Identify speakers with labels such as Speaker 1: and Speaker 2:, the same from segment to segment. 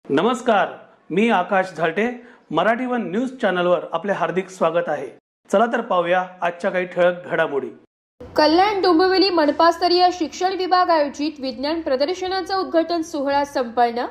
Speaker 1: नमस्कार, मी आकाश झालटे. Marathi one news चॅनलवर आपले हार्दिक स्वागत आहे. चला तर पाहूया आजच्या काही ठळक घडामोडी.
Speaker 2: कल्याण डोंबिवली मनपास्तरीय शिक्षण विभाग आयोजित विज्ञान प्रदर्शनाचा उद्घाटन सोहळा संपन्न.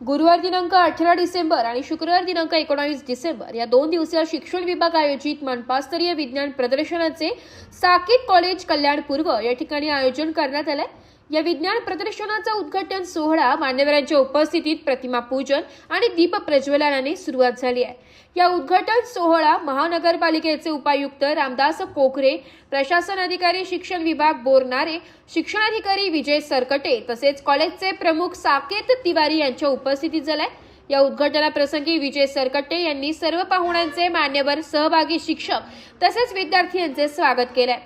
Speaker 2: गुरुवार दिनांक 18 डिसेंबर आणि शुक्रवार दिनांक 19 डिसेंबर या 2 दिवसीय शिक्षण विभाग आयोजित मनपास्तरीय विज्ञान प्रदर्शनाचे साकेत कॉलेज कल्याण पूर्व या ठिकाणी आयोजन करण्यात आले. या विज्ञान प्रदर्शनाचा उद्घाटन सोहळा मान्यवरांच्या उपस्थितीत प्रतिमा पूजन आणि दीप प्रज्वलनाने सुरुवात झाली आहे. या उद्घाटन सोहळा महानगरपालिकेचे उपायुक्त रामदास कोकरे, प्रशासन अधिकारी शिक्षण विभाग बोरनारे, शिक्षणाधिकारी विजय सरकटे तसेच कॉलेजचे प्रमुख साकेत तिवारी यांच्या उपस्थितीत झालाय. या उद्घाटनाप्रसंगी विजय सरकटे यांनी सर्व पाहुण्यांचे, मान्यवर, सहभागी शिक्षक तसेच विद्यार्थी यांचे स्वागत केले.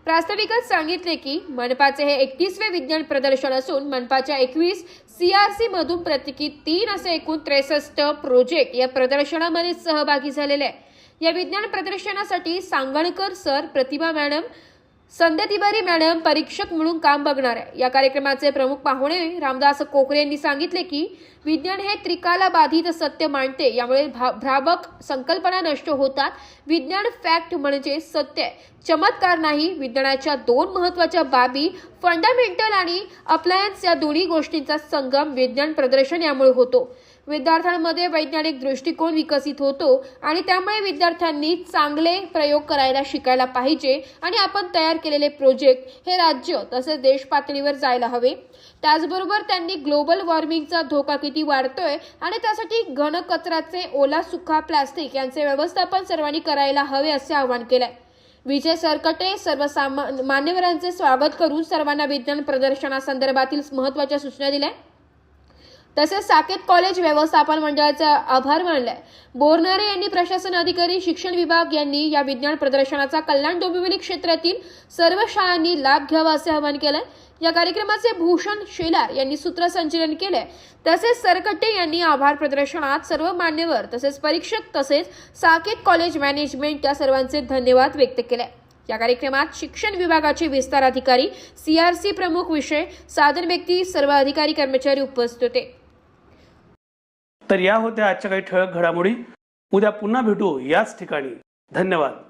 Speaker 2: प्रास्ताविकात सांगितले की मनपाचे हे 31वे विज्ञान प्रदर्शन असून मनपाच्या 21 CRC मधून प्रत्येकी 3 असे एकूण 63 प्रोजेक्ट या प्रदर्शनामध्ये सहभागी झालेले आहे. या विज्ञान प्रदर्शनासाठी सांगणकर सर, प्रतिभा मॅडम, संध्या तिवारी मॅडम परीक्षक म्हणून काम बघणार आहे. या कार्यक्रमाचे प्रमुख पाहुणे रामदास कोकरे यांनी सांगितले की विज्ञान हे त्रिकालाबाधित सत्य मांडते, यामुळे भ्रामक संकल्पना नष्ट होतात. विज्ञान फॅक्ट म्हणजे सत्य, चमत्कार नाही. विज्ञानाच्या 2 महत्त्वाच्या बाबी फंडामेंटल आणि अप्लायन्स या दोन्ही गोष्टींचा संगम विज्ञान प्रदर्शन यामुळे होतो. विद्यार्थ्यांमध्ये वैज्ञानिक दृष्टिकोन विकसित होतो आणि त्यामुळे विद्यार्थ्यांनी चांगले प्रयोग करायला शिकायला पाहिजे आणि आपण तयार केलेले प्रोजेक्ट हे राज्य तसेच देश पातळीवर जायला हवे. त्याचबरोबर त्यांनी ग्लोबल वॉर्मिंगचा धोका किती वाढतोय आणि त्यासाठी घन कचऱ्याचे, ओला सुका प्लास्टिक यांचे व्यवस्थापन सर्वांनी करायला हवे असे आवाहन केलंय. विजय सरकटे सर्व मान्यवरांचे स्वागत करून सर्वांना विज्ञान प्रदर्शनासंदर्भातील महत्त्वाच्या सूचना दिल्या. तसेच साकेत कॉलेज व्यवस्थापन मंडळाचे आभार मानले. बोरनारे यांनी प्रशासन अधिकारी शिक्षण विभाग यांनी या विज्ञान प्रदर्शनाचा कल्याण डोंबिवली क्षेत्रातील सर्व शाळांनी लाभ घ्यावा असे आवाहन केले. या कार्यक्रमाचे भूषण शेलार यांनी सूत्रसंचलन केले. तसेच सरकटे यांनी आभार प्रदर्शनात सर्व मान्यवर तसेच परीक्षक तसेच साकेत कॉलेज मॅनेजमेंट या सर्वांचे धन्यवाद व्यक्त केले. या कार्यक्रमात शिक्षण विभागाचे विस्तार अधिकारी, CRC प्रमुख, विषय साधन व्यक्ती, सर्व अधिकारी कर्मचारी उपस्थित होते.
Speaker 1: तर या होत्या आजच्या काही ठळक घडामोडी. उद्या पुन्हा भेटू याच ठिकाणी. धन्यवाद.